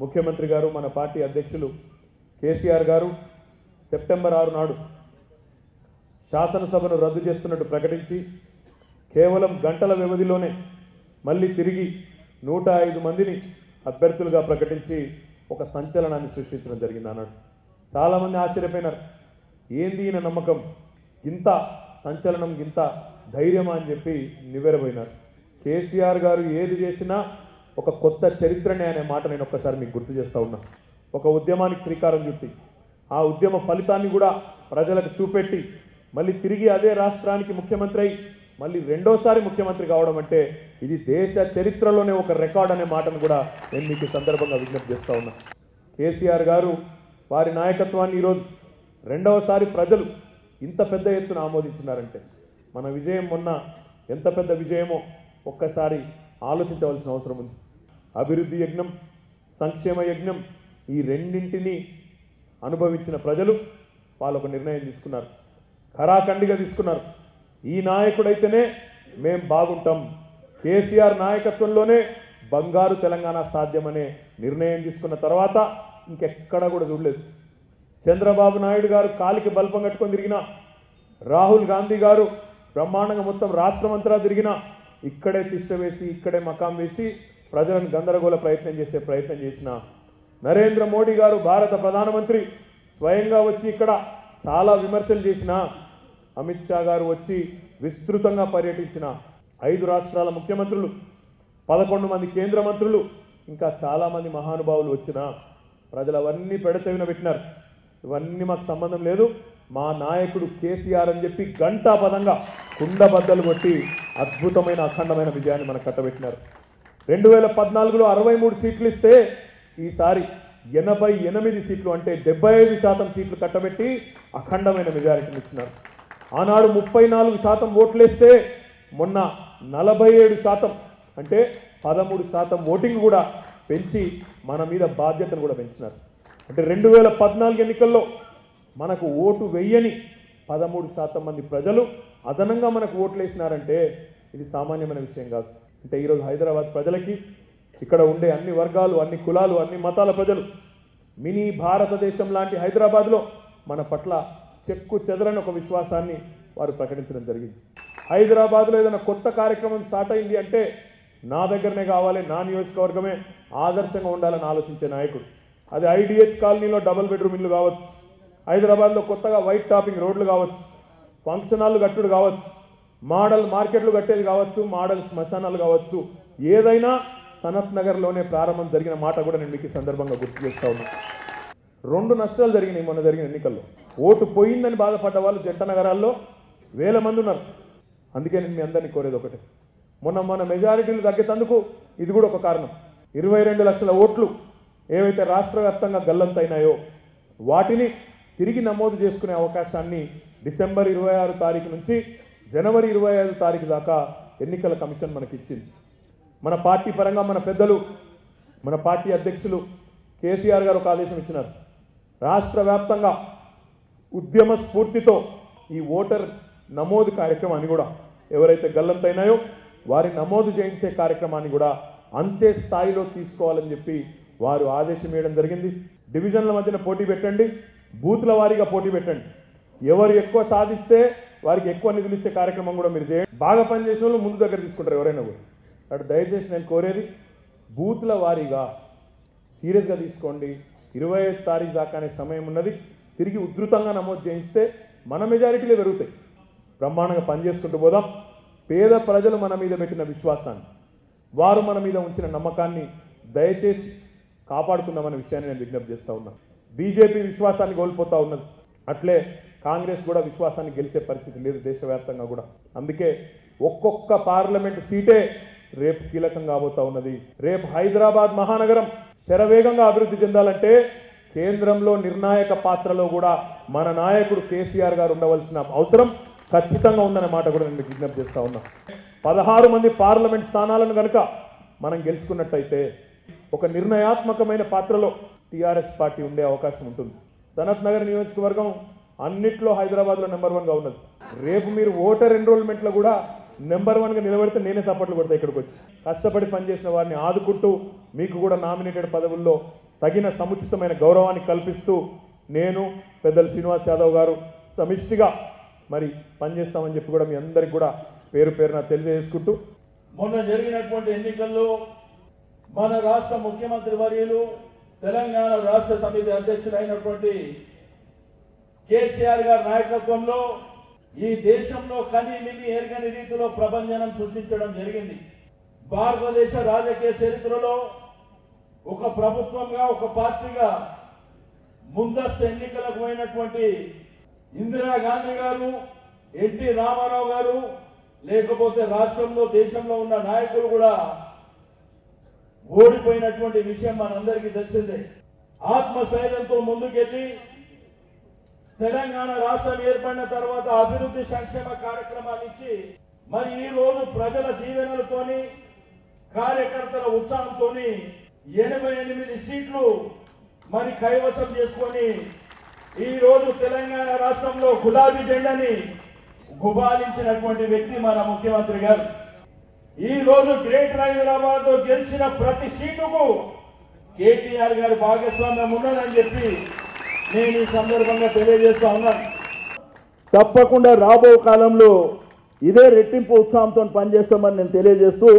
ముఖ్యమంత్రి గారు మన పార్టీ అధ్యక్షులు కేసీఆర్ గారు సెప్టెంబర్ 6 నాడు శాసనసభను రద్దు చేస్తున్నట్టు ప్రకటించి కేవలం గంటల వ్యవధిలోనే మళ్ళీ తిరిగి 105 మందిని అభ్యర్థులుగా ప్రకటించి ఒక సంచలనాన్ని సృష్టించడం జరిగింది అన్నాడు. చాలామంది ఆశ్చర్యపోయినారు. ఏంది ఈయన నమ్మకం, ఇంత సంచలనం, ఇంత ధైర్యమా అని చెప్పి నివ్వెరపోయినారు. కేసీఆర్ గారు ఏది చేసినా ఒక కొత్త చరిత్రనే అనే మాట నేను ఒక్కసారి మీకు గుర్తు చేస్తూ ఉన్నా. ఒక ఉద్యమానికి శ్రీకారం చుట్టి ఆ ఉద్యమ ఫలితాన్ని కూడా ప్రజలకు చూపెట్టి మళ్ళీ తిరిగి అదే రాష్ట్రానికి ముఖ్యమంత్రి అయి మళ్ళీ రెండోసారి ముఖ్యమంత్రి కావడం అంటే ఇది దేశ చరిత్రలోనే ఒక రికార్డ్ అనే మాటను కూడా నేను మీకు సందర్భంగా విజ్ఞప్తి చేస్తూ ఉన్నా. కేసీఆర్ గారు వారి నాయకత్వాన్ని ఈరోజు రెండవసారి ప్రజలు ఇంత పెద్ద ఎత్తున ఆమోదించినారంటే మన విజయం మొన్న ఎంత పెద్ద విజయమో ఒక్కసారి ఆలోచించవలసిన అవసరం ఉంది. అభివృద్ధి యజ్ఞం, సంక్షేమ యజ్ఞం ఈ రెండింటినీ అనుభవించిన ప్రజలు వాళ్ళు ఒక నిర్ణయం తీసుకున్నారు, ఖరాఖండిగా తీసుకున్నారు. ఈ నాయకుడైతేనే మేం బాగుంటాం, కేసీఆర్ నాయకత్వంలోనే బంగారు తెలంగాణ సాధ్యమనే నిర్ణయం తీసుకున్న తర్వాత ఇంకెక్కడ కూడా చూడలేదు. చంద్రబాబు నాయుడు గారు కాలికి బల్పం కట్టుకొని తిరిగినా, రాహుల్ గాంధీ గారు బ్రహ్మాండంగా మొత్తం రాష్ట్రమంతటా తిరిగినా ఇక్కడే తిష్ట వేసి ఇక్కడే మకాం వేసి ప్రజలను గందరగోళ ప్రయత్నం చేసిన నరేంద్ర మోడీ గారు భారత ప్రధానమంత్రి స్వయంగా వచ్చి ఇక్కడ చాలా విమర్శలు చేసిన, అమిత్ షా గారు వచ్చి విస్తృతంగా పర్యటించిన 5 రాష్ట్రాల ముఖ్యమంత్రులు, 11 మంది కేంద్ర మంత్రులు, ఇంకా చాలామంది మహానుభావులు వచ్చిన ప్రజలు అవన్నీ పెడచెవిన పెట్టినారు. ఇవన్నీ మాకు సంబంధం లేదు, మా నాయకుడు కేసీఆర్ అని చెప్పి గంటాపదంగా కుండబద్దలు కొట్టి అద్భుతమైన అఖండమైన విజయాన్ని మనకు కట్టబెట్టినారు. 2014లో 63 సీట్లు ఇస్తే ఈసారి 88 సీట్లు అంటే 75% సీట్లు కట్టబెట్టి అఖండమైన మెజారిటీని ఇచ్చినారు. ఆనాడు 34% ఓట్లేస్తే మొన్న 47% అంటే 13% ఓటింగ్ కూడా పెంచి మన మీద బాధ్యతను కూడా పెంచినారు. అంటే 2014 ఎన్నికల్లో మనకు ఓటు వెయ్యని 13% మంది ప్రజలు అదనంగా మనకు ఓట్లు వేసినారంటే ఇది సామాన్యమైన విషయం కాదు. అంటే ఈరోజు హైదరాబాద్ ప్రజలకి, ఇక్కడ ఉండే అన్ని వర్గాలు, అన్ని కులాలు, అన్ని మతాల ప్రజలు మినీ భారతదేశం లాంటి హైదరాబాద్లో మన పట్ల చెక్కు చెదరని ఒక విశ్వాసాన్ని వారు ప్రకటించడం జరిగింది. హైదరాబాద్లో ఏదైనా కొత్త కార్యక్రమం స్టార్ట్ అయింది అంటే నా దగ్గరనే కావాలి, నా నియోజకవర్గమే ఆదర్శంగా ఉండాలని ఆలోచించే నాయకుడు. అది ఐడిహెచ్ కాలనీలో డబుల్ బెడ్రూమ్ ఇల్లు కావచ్చు, హైదరాబాద్లో కొత్తగా వైట్ టాపింగ్ రోడ్లు కావచ్చు, ఫంక్షన్ హాల్లు కట్టుడు కావచ్చు, మోడల్ మార్కెట్లు కట్టేది కావచ్చు, మోడల్ శ్మశానాలు కావచ్చు, ఏదైనా సనత్ నగర్లోనే ప్రారంభం జరిగిన మాట కూడా నేను మీకు ఈ సందర్భంగా గుర్తు చేస్తా ఉన్నా. 2 నష్టాలు జరిగినాయి మొన్న జరిగిన ఎన్నికల్లో. ఓటు పోయిందని బాధపడ్డ వాళ్ళు జంట నగరాల్లో 1000 మంది ఉన్నారు. అందుకే నేను మీ అందరినీ కోరేది ఒకటే, మొన్న మెజారిటీలు తగ్గేందుకు ఇది కూడా ఒక కారణం. 22 లక్షల ఓట్లు ఏవైతే రాష్ట్ర వ్యాప్తంగా గల్లంతైనాయో వాటిని తిరిగి నమోదు చేసుకునే అవకాశాన్ని డిసెంబర్ 26 తారీఖు నుంచి జనవరి 25 తారీఖు దాకా ఎన్నికల కమిషన్ మనకి ఇచ్చింది. మన పార్టీ పరంగా మన పెద్దలు, మన పార్టీ అధ్యక్షులు కేసీఆర్ గారు ఒక ఆదేశం ఇచ్చినారు. రాష్ట్ర వ్యాప్తంగా ఉద్యమ స్ఫూర్తితో ఈ ఓటర్ నమోదు కార్యక్రమాన్ని కూడా ఎవరైతే గల్లంతైనాయో వారి నమోదు చేయించే కార్యక్రమాన్ని కూడా అంతే స్థాయిలో తీసుకోవాలని చెప్పి వారు ఆదేశం ఇవ్వడం జరిగింది. డివిజన్ల మధ్యన పోటీ పెట్టండి, బూత్ల వారీగా పోటీ పెట్టండి, ఎవరు ఎక్కువ సాధిస్తే వారికి ఎక్కువ నిధులు ఇచ్చే కార్యక్రమం కూడా మీరు చేయండి. బాగా పనిచేసిన వాళ్ళు ముందు దగ్గర తీసుకుంటారు ఎవరైనా కూడా. అటు దయచేసి నేను కోరేది బూత్ల వారీగా సీరియస్గా తీసుకోండి. 25 తారీఖు దాకానే సమయం ఉన్నది. తిరిగి ఉధృతంగా నమోదు చేయిస్తే మన మెజారిటీలే పెరుగుతాయి. బ్రహ్మాండంగా పనిచేసుకుంటూ పోదాం. పేద ప్రజలు మన మీద పెట్టిన విశ్వాసాన్ని, వారు మన మీద ఉంచిన నమ్మకాన్ని దయచేసి కాపాడుకుందామనే విషయాన్ని నేను విజ్ఞప్తి చేస్తూ ఉన్నాను. బీజేపీ విశ్వాసాన్ని కోల్పోతూ ఉన్నది, అట్లే కాంగ్రెస్ కూడా విశ్వాసాన్ని గెలిచే పరిస్థితి లేదు దేశవ్యాప్తంగా కూడా. అందుకే ఒక్కొక్క పార్లమెంటు సీటే రేపు కీలకం కాబోతా ఉన్నది. రేపు హైదరాబాద్ మహానగరం శరవేగంగా అభివృద్ధి చెందాలంటే కేంద్రంలో నిర్ణాయక పాత్రలో కూడా మన నాయకుడు కేసీఆర్ గారు ఉండవలసిన అవసరం ఖచ్చితంగా ఉందనే మాట కూడా నేను విజ్ఞప్తి చేస్తా ఉన్నా. 16 మంది పార్లమెంట్ స్థానాలను కనుక మనం గెలుచుకున్నట్టయితే ఒక నిర్ణయాత్మకమైన పాత్రలో టీఆర్ఎస్ పార్టీ ఉండే అవకాశం ఉంటుంది. సనత్ నగర్ నియోజకవర్గం అన్నిట్లో హైదరాబాద్లో నెంబర్ 1గా ఉన్నది. రేపు మీరు ఓటర్ ఎన్రోల్మెంట్లో కూడా నెంబర్ 1గా నిలబడితే నేనే సపోర్ట్లు కొడతా. ఇక్కడికి వచ్చి కష్టపడి పనిచేసిన వారిని ఆదుకుంటూ మీకు కూడా నామినేటెడ్ పదవుల్లో తగిన సముచితమైన గౌరవాన్ని కల్పిస్తూ నేను పెద్దలు శ్రీనివాస్ యాదవ్ గారు సమిష్టిగా మరి పనిచేస్తామని చెప్పి కూడా మీ అందరికి కూడా పేరు పేరున తెలియజేసుకుంటూ మొన్న జరిగినటువంటి ఎన్నికల్లో మన రాష్ట్ర ముఖ్యమంత్రి వర్యులు తెలంగాణ రాష్ట్ర సమితి అధ్యక్షులైనటువంటి కేసీఆర్ గారి నాయకత్వంలో ఈ దేశంలో కనీమిని ఎరగని రీతిలో ప్రభంజనం సృష్టించడం జరిగింది. భారతదేశ రాజకీయ చరిత్రలో ఒక ప్రభుత్వంగా ఒక పార్టీగా ముందస్తు ఎన్నికలకు పోయినటువంటి ఇందిరాగాంధీ గారు, ఎన్టీ రామారావు గారు, లేకపోతే రాష్ట్రంలో దేశంలో ఉన్న నాయకులు కూడా ఓడిపోయినటువంటి విషయం మనందరికీ తెలిసిందే. ఆత్మస్థైర్యంతో ముందుకెళ్లి తెలంగాణ రాష్ట్రం ఏర్పడిన తర్వాత అభివృద్ధి సంక్షేమ కార్యక్రమాలు ఇచ్చి మరి ఈ రోజు ప్రజల దీవెనలతోని కార్యకర్తల ఉత్సాహంతోని 88 సీట్లు మరి కైవసం చేసుకొని ఈ రోజు తెలంగాణ రాష్ట్రంలో గులాబీ జెండాని గుబాలించినటువంటి వ్యక్తి మన ముఖ్యమంత్రి గారు. ఈ రోజు గ్రేటర్ హైదరాబాద్ లో గెలిచిన ప్రతి సీటుకు కేటీఆర్ గారు భాగస్వామ్యం ఉన్నదని చెప్పి నేను ఈ సందర్భంగా తెలియజేస్తా ఉన్నాను. తప్పకుండా రాబో కాలంలో ఇదే రెట్టింపు ఉత్సాహంతో పనిచేస్తామని నేను తెలియజేస్తూ